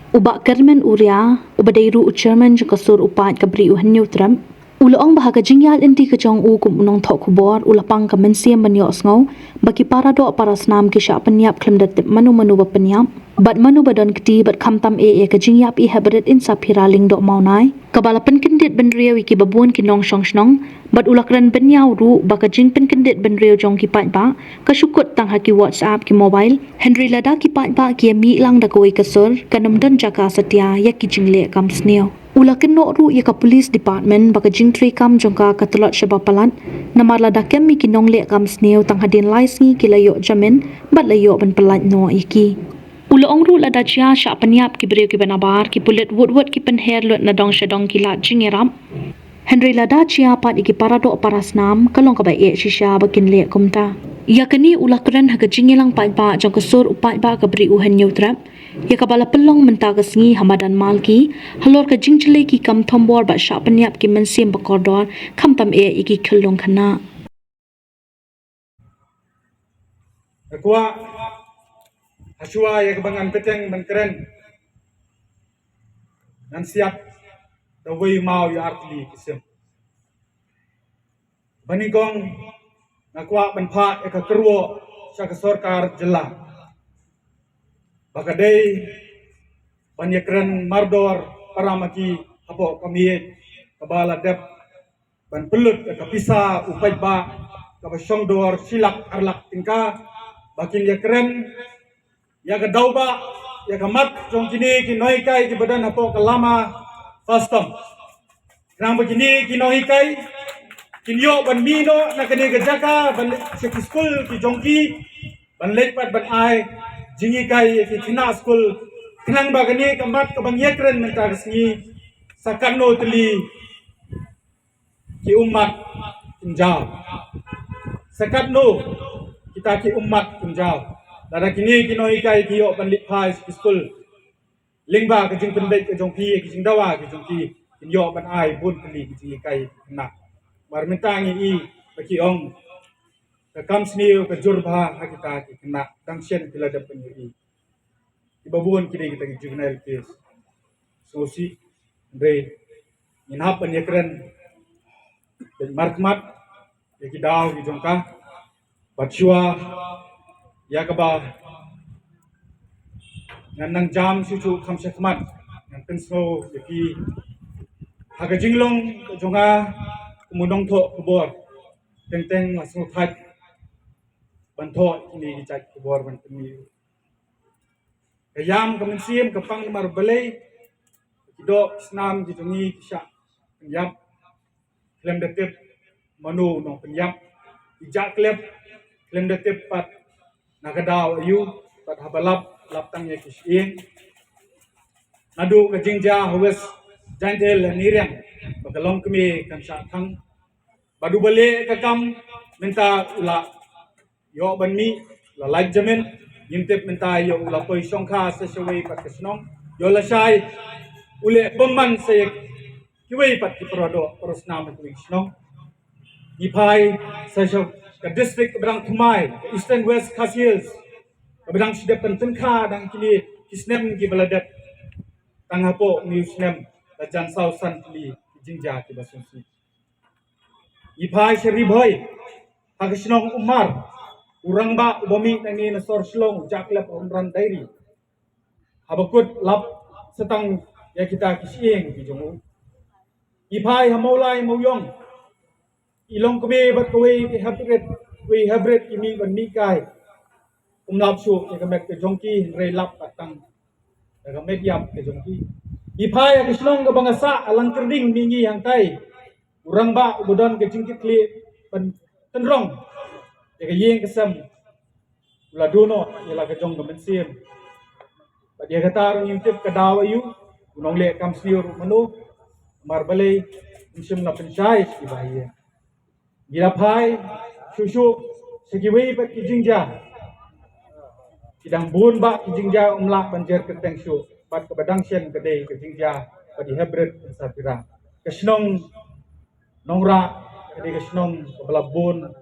Ubak kermen uria, ubadairu ucerman jengkasur upat kabri uhanyu tram. Ulaong bahaga jingyal inti kejong u kum unong tok kubor ulapang kemensiam banyok ngau bagi para dok para senam kisah penyap klem datip manu penyap bat manu badan keti bat kamtam ke jingyap i habret insa piraling dok maunai kabala penkendit benriau iki babun kinong snong bat ulakran benyau ru baka jing penkendit benriau jong kipat ba kasukut tang haki WhatsApp ki mobile Henry lada kipat ba ki mi lang da koi kasur kanam dan jaka setia ya ki jingle kam sneo Ula kenok ru ia ka police department baka jingtri kam jongka katelot syabab palat namar lada kem mi kinong lek kam sneo tang hadin lais ngi kilayok jamin bat layok ban pelat no iki Ula ong ru lada chia syak penyap ki beriu ki banabar ki pulit wut ki penher lot nadong syadong kilat jingeram Henry lada chia pat iki para dok para snam kalong ka bai shisha bakin lek kumta ia kini ulah keren haga jingelang pat ba jong kesur upat ba ka beri uhan neutrap ia kabala pelong menta kesngi hamadan malki halor ka jingchle ki kam thombor ba sya penyap ki mensim bakordor kam tam iki khilong khana Akwa hasua ya kebangan peteng dan keren dan siap dawai mau ya artli kisim banigong nakwa banpa ya kekerwo sa kesorkar jelah bakadai banyak keren mardor para maki apo kami kabala dep ban pelut ya kapisa upai ba kabasyong dor silak arlak tingka bakin ya keren ya kadauba ya kamat jong kini kinoi kai ki badan apo kalama custom nang begini kinoi kai kinyo ban mino na kini gajaka ban seki school ki jongki ban lepat ban ai jingi kai ki kina school kinang bagani kamat kabang yekren menta resmi sakano teli ki umat kunjau sakatno kita ki umat kunjau Dada kini kinoi kai kiyo panlit pai school lingba ke jing pendek ke jong pi ke jing dawa ke jong pi kinyo ban ai bun kali ke jing kai na mar mentangi i baki ong ke kam sniu ke jurba hakita ke kena dang sien kila da penyi i babun kini kita ke juvenile case so si re in happen ye kren ben markmat ye ki daw ki jong ka batshua ya kaba nang jam susu kam sekmat nang pensno yaki haga jinglong jonga kumudong tho kubor teng langsung thai banto ini gijak kubor ban temi kayam kamensim kapang mar balai kido snam gitungi kisha penyap klem detep manu no penyap ijak klem detep pat nakadaw ayu pat habalap laptang ya kising nadu ke jingja huwes jantel niriang bakalong kami kan syakang badu bale kakam minta ula yo banmi la like jamin yintip minta yo ula poi songkha sa shawai pat kesnong yo la shai ule bomman sa kiwai pat ki prodo prosna ma kuwi snong ipai sa shaw ka district brang thumai eastern west khasiels brang shide penten kha dang kini kisnem ki baladat tangapo muslim lajan sausan kili jingja ki basunsi ipai sheri boy hagisnong umar urang ba ubami nani na sor slong jaklap umran dairi habakut lap setang ya kita kisieng ki jongu ipai hamolai moyong ilong kebe bat kowe ki habret kimi ban mikai umlap su ya kamet ke jongki re lap patang ya kamet yap ke jongki ipai hagisnong ke bangasa alang kerding mingi yang tai urang ba ubodon ke jingkit kli ban tenrong ya yeng kesem ula dono ya la ke jong ke mensim ba dia kata ngintip ke daw ayu unong le kam siur manu marbale insim na penchai ki bahia gila pai susu segiwi pat ki jingja sidang bun ba ki jingja umlak banjer ke teng su bat ke badang sien ke dei ke jingja ba di hebret sapira kesnong nongra ke kesnong belabun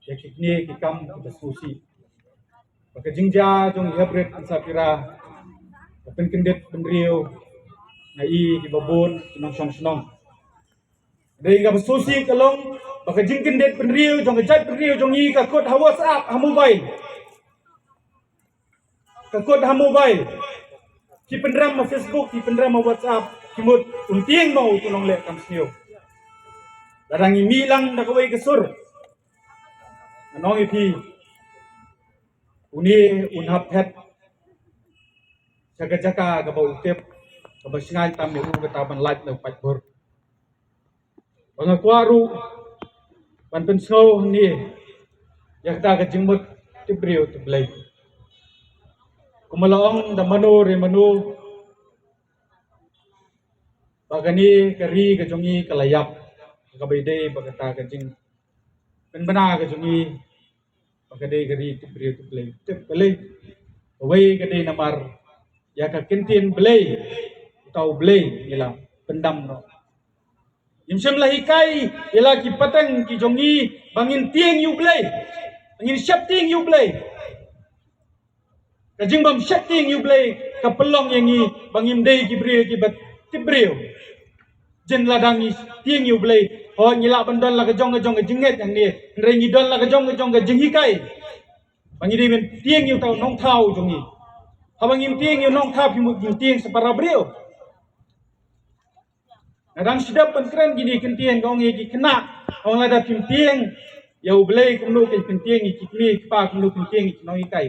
ya kikni kikam ke susi ba ke jingja jong hebret sapira เป็นกันเด็ดเป็นเรียวในอีที่บบบนน้องชองชนองเรื่องกับซูซี่ก็ลงบักจิงกันเด็ดเป็นเรียวจงกระจัดเป็นเรียวจงอีกับกดฮาวาสอัพฮามูไบกับกดฮามูไบที่เป็นรำมาเฟซบุ๊กที่เป็นรำมาวาสอัพที่หมดอุ่นเตียงmau tu nong lek kam sio darang i milang dak wei kesur nong i pi uni un hap phet jaga jaga ka bau tep ka ba singai tam ne u ka ta ban lait le pat bor bang kwaru ban pen snow ni yak ta ka jingmut ti brio ti blai kumalong da mano re manu bagani kari ka jongi kalayap ka baide bagata ka jing pen bana ka jongi bagade kari ti brio ti blai ti blai wei ka de namar ya ka kintin blai tau blai ila pendam no yimsem lahi kai ila ki patang ki jongi bangin tieng yu blai bangin syap tieng yu blai ka jing bam syap tieng yu blai ka pelong yang ni bangim dei ki brio ki bat ti brio jen ladang ni tieng yu blai ho nyila bandon la ka jong ka jinget yang ni rei ni don la ka jong ka jingi kai bangi di men tieng yu tau nong thau jongi habangim tieng yu nong thau pi mu tieng separa brio nadang sidap penkren gini kentieng kong ki kena ong lada pim tieng ya blai kumnu ke pim tieng ki kli pa kumnu pim tieng ki nong kai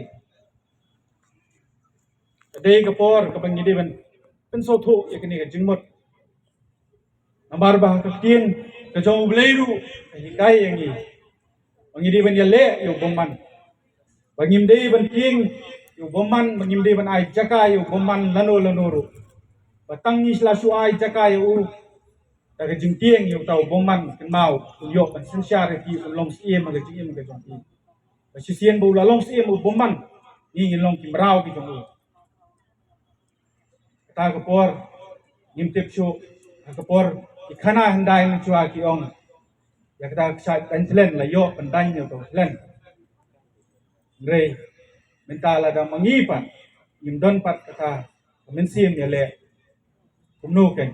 dei ka por ka bangi di men pen so tho ya kini ka jingmot nambar bah ka tieng ka jong blai ru ka kai yang ni bangi di ben ya le yu bomman bangim dei ben tieng yu bomman bangim dei ben ai jaka yu bomman lano ru batang ni sla su ai jaka yu ta ka jing tieng yu tau bomman kan mau tu yo ban sen sha re ti long sie ma ka jing ma ka jong ti ba si sien bu la long sie mu bomman ni ngin long kim rau ki jong ta ka por nim tep shu ka por ki khana handai ni chua ki ong ya ka ta sa kan tlen la yo ban dan yo to tlen re mentala da mangi pan nim don pat kata men sim ya le kumnu ken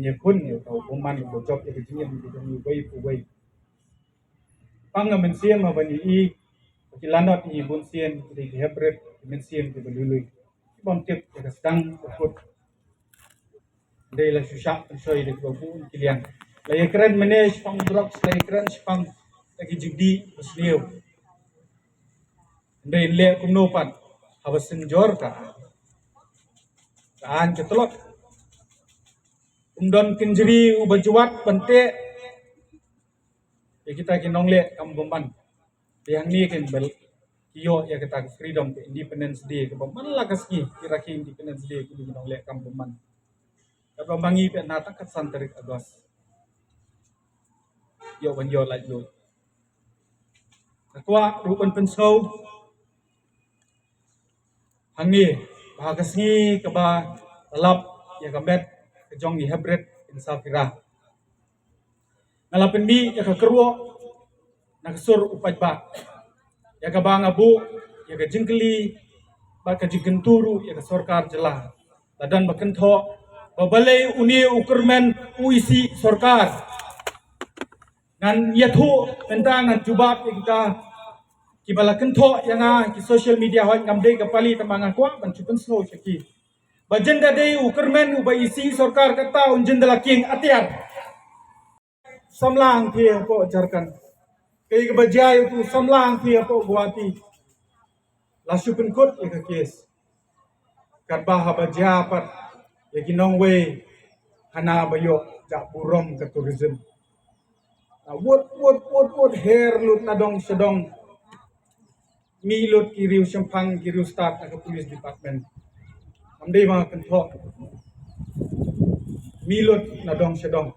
ni kun ni tau bomman bo job ya jing ni ko ni wei pu wei pang men sim ma bani i ki lanot ni bun sien di hebret men sim ki belului bom tip ya sedang kut dei la susha soi de ko bu kilian la ya keren manage pang drugs la ya keren pang lagi judi musliu dei le kumnu pat hawasin jor ka an ketelot umdon kinjri ubajuat bante ya kita kinong le kam bomban yang ni kan bel kiyo ya kita freedom ke independence day ke bomban la kaski kira ki independence day ki kinong le kam bomban ka bangi pe na tak santerik agos yo ban yo lai lo kwa ruban pensau hangi bahagasi ke ba lap ya kamet ke jong ni hebret insafira ngalapen mi ya ka kerwo nagsur upat ba ya ka bang abu ya ka jingkli ba ka jingenturu ya ka sarkar jela ladan baken tho babalai uni ukurmen uisi sarkar ngan yathu tentang ngan jubab kita kibala kentho yang ki social media hoi ngamde ka pali tamanga kwa ban chupen snow shaki bajenda dei ukurmen ubaisi sarkar kata unjin dala king atiar samlang thia po jarkan kay ka bajay tu samlang thia po guwati lasupin kot ka kes karba habajya pat ya ginong we hana bayo ja burom ka tourism wot hair lut nadong sedong milut kiriu sempang kiriu start ka police department amdei mga kentho milut nadong sedong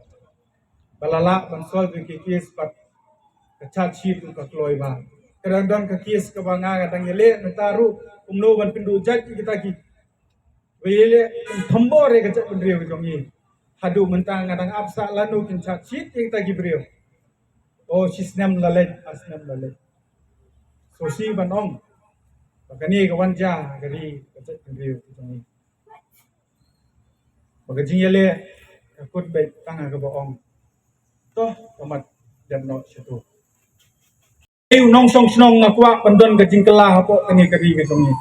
balala bansol ke kes pat kachat sheet ka kloi ba kadang ka kes ka banga kadang yele nataru umno ban pindu jat kita ki wele thambo re ka chat pendriu jongi hadu mentang kadang apsa lanu kin chat sheet kita ki brio oh sisnem lalet asnem lalet so si banong bakani ka wanja gari ka chat pendriu jongi bagi jingale kut baik tangga ke bohong toh tomat dan no situ nong song snong ngakwa pendon ke jingkela hapo tani keri ke songi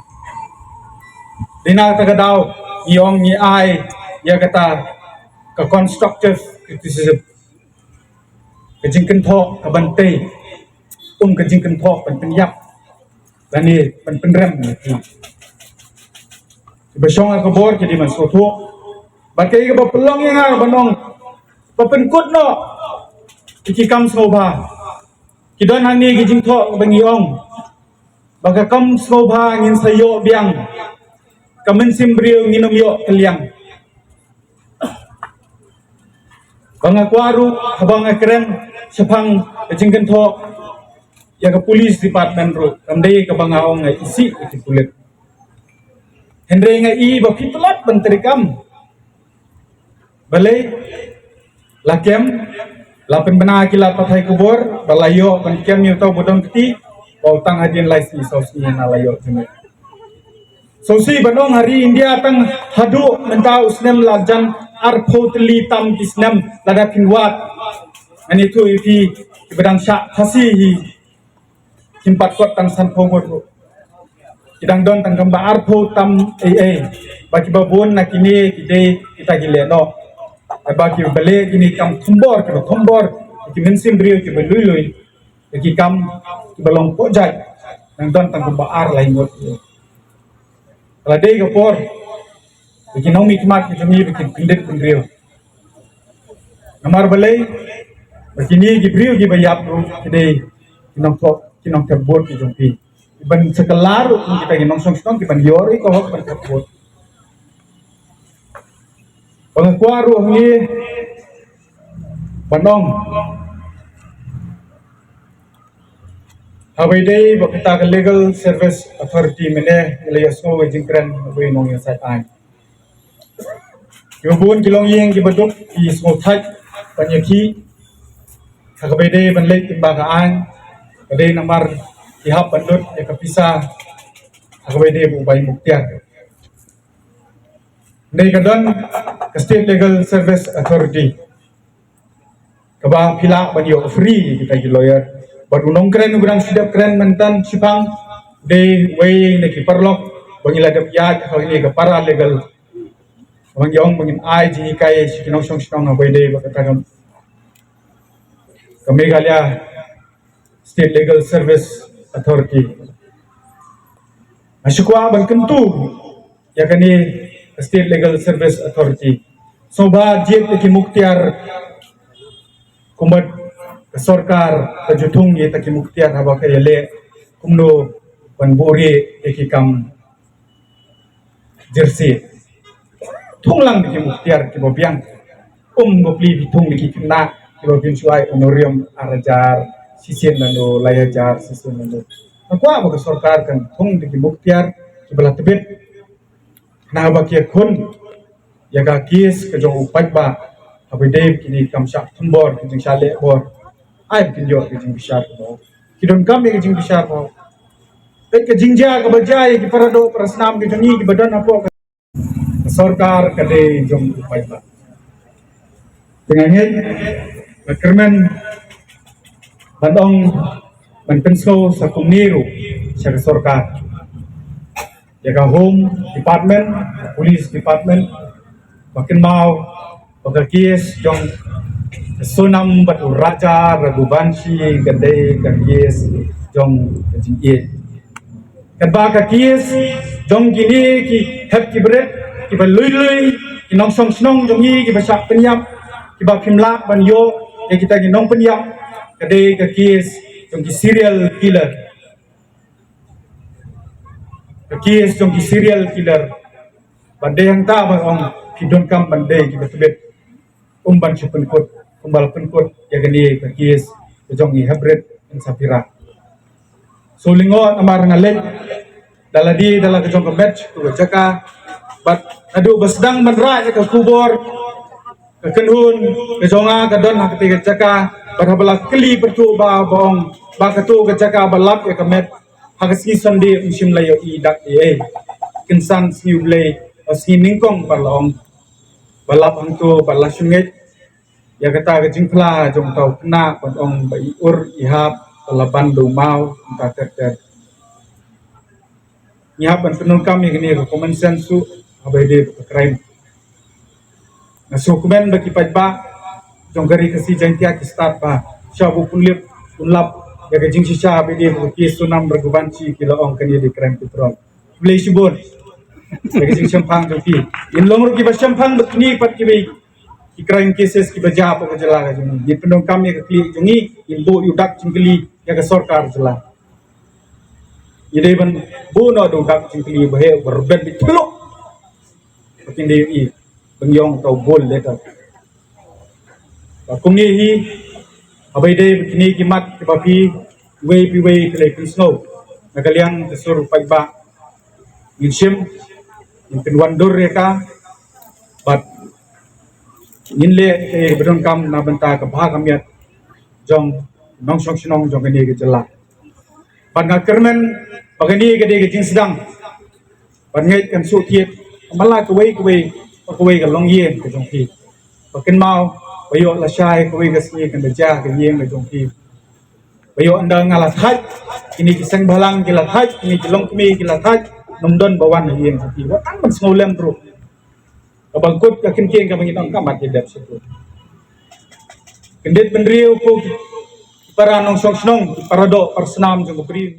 dina tagadao iong ni ai ya kata ke constructive criticism ke jingken tho ke bantai ke jingken tho penyak dan ni penrem ni besong ke bor jadi masuk tu bakai ke pelong yang banong pepenkut no iki kam soba kidon hani ki jingtho bangi ong baka kam soba ngin sayo biang kamen simbrio nginom yo keliang banga kwaru habang keren sepang jingken tho ya ke polis department ro kamdei ke banga ong isi iki kulit Henry ngai ba pitlat benterikam balai lakem lapen bena kilat pathai kubur balayo kan kem yu tau bodon keti bau tang hadin laisi sosi na layo jeme sosi banong hari India tang hadu mentau snem lajan arphotli tam kisnem lada pinwat ani tu ipi bedang syak khasi hi kimpat kot tang san phomor kidang don tang kamba arpho tam bagi babun nakini kide kita gileno bagi balik ini kam thumbor ki mensim brio ki belui ki kam ki balong pojat nang don tang baar lain ngot kala dei ga por ki nong mi kmat ki jami ki kindet brio namar balai begini ki brio ki bayap ru ki dei ki nong terbot ki jompi ban sekelar kita ki nong song ki ban yori ko hok ban terbot pengkuaru ni Bandung Habai day bakita ke legal service authority mene nilai semua wajib keren habai nong yang saya Yobun kilong yang dibeduk di semua thai penyaki habai day banlek timbangan kadai namar ihap bandut ya kepisah habai day bubai muktiar Nei kadon State Legal Service Authority kaba pila banyo free kita ki lawyer baru nong keren ugrang sidap keren mentan sipang de way neki parlok bangila dap ya ka ini ka para legal bang yong bangin ai ji kai sikinong song sinong na way de bakata kam Meghalaya State Legal Service Authority Asyukwa bang kentu ya kani State Legal Service Authority. Soba jet ki muktiar kumat sorkar kajutung ye taki muktiar haba kaya le kumno banburi ki kam jersey. Tunglang ki muktiar ki bobiang gopli bitung ki kena ki bobin suai honorium arajar sisien nando layajar sisien nando. Akwa ba sorkar kan tung ki muktiar ki bala tebet na bakia kun ya ga kis ke jong upat ba habai dei kini kam syak thumbor ke jing sale bor ai kin yo ke jing bishar bo kidon kam ke jing bishar bo ke jing ja ke bajai ki parado prasnam ke jani ki badan apo sarkar ke dei jong upat ba dengan hen kermen bandong penso sa kumniru sa sarkar jaga home department, police department, makin mau pagkakis jong sunam batu raja ragubansi gede kakis jong kajingit. Kadba kakis jong gini ki hep ki beret ki balui ki nong song snong jong ki basak penyap ki ba kimla ban yo ya kita ki nong penyap gede kakis jong ki serial killer. Kes jong ki serial killer bandai yang ta ba ong kidon kam bandai ki betebet ban penkut kumbal penkut ya gani kes jong ni hybrid en sapira so lingo amar ngalet daladi dala jong ka match tu jaka bat adu basdang manra ya ka kubor ka kenhun ke jonga ka don ha ka jaka barhabala kli pertu ba bong ba ka tu ka jaka balap ya ka met Hagasi Sunday musim layo i dak kinsan siublay o siningkong parlong balap hang tu balas sungai ya kata ke jingpla jong tau kena kon ong bai ur ihap pelaban do mau entah ter ihap ban penung kami gini ko common sense su abai de crime na sukumen bagi pajba jong gari kasi jangtia ki start ba shabu punlip punlap ya ke jing sisa abai de ki sunam bergubanci kilo ong kani di crime control boleh sibun ya ke jing champang jong ki in lomur ki ba champang betni pat ki bai ki crime cases ki baja apa ke jela ka jong di penung kami ke kli jongi in bo yudak jingkli ya ke sarkar jela ide ban bu no do dak jingkli bahe berbet bitlo pakin de i pengyong tau bol leta kumni hi abai de kini kimat ke papi pi wei kle pin snow nakalian tesur pagba insim in wandur reka bat inle ke bedon kam na benta ka bha kamiat jong nong song sinong jong ni ke jela ban ngakermen pagani ke de ke jing sedang ban ngai kan su kiet mala ke wei ka long yen ke jong pi pakin mau bayo la shai ke wei ka si kan beja ke yen ke jong pi bayo anda ngalat haj ini kisang balang kilat haj ini kilong kemi kilat haj nomdon bawan yen ke pi watang man snolem bro kabangkut ka kinkeng ka mangitang kamat hidap situ kendit pendriu ko para nong song snong para do par senam jong bri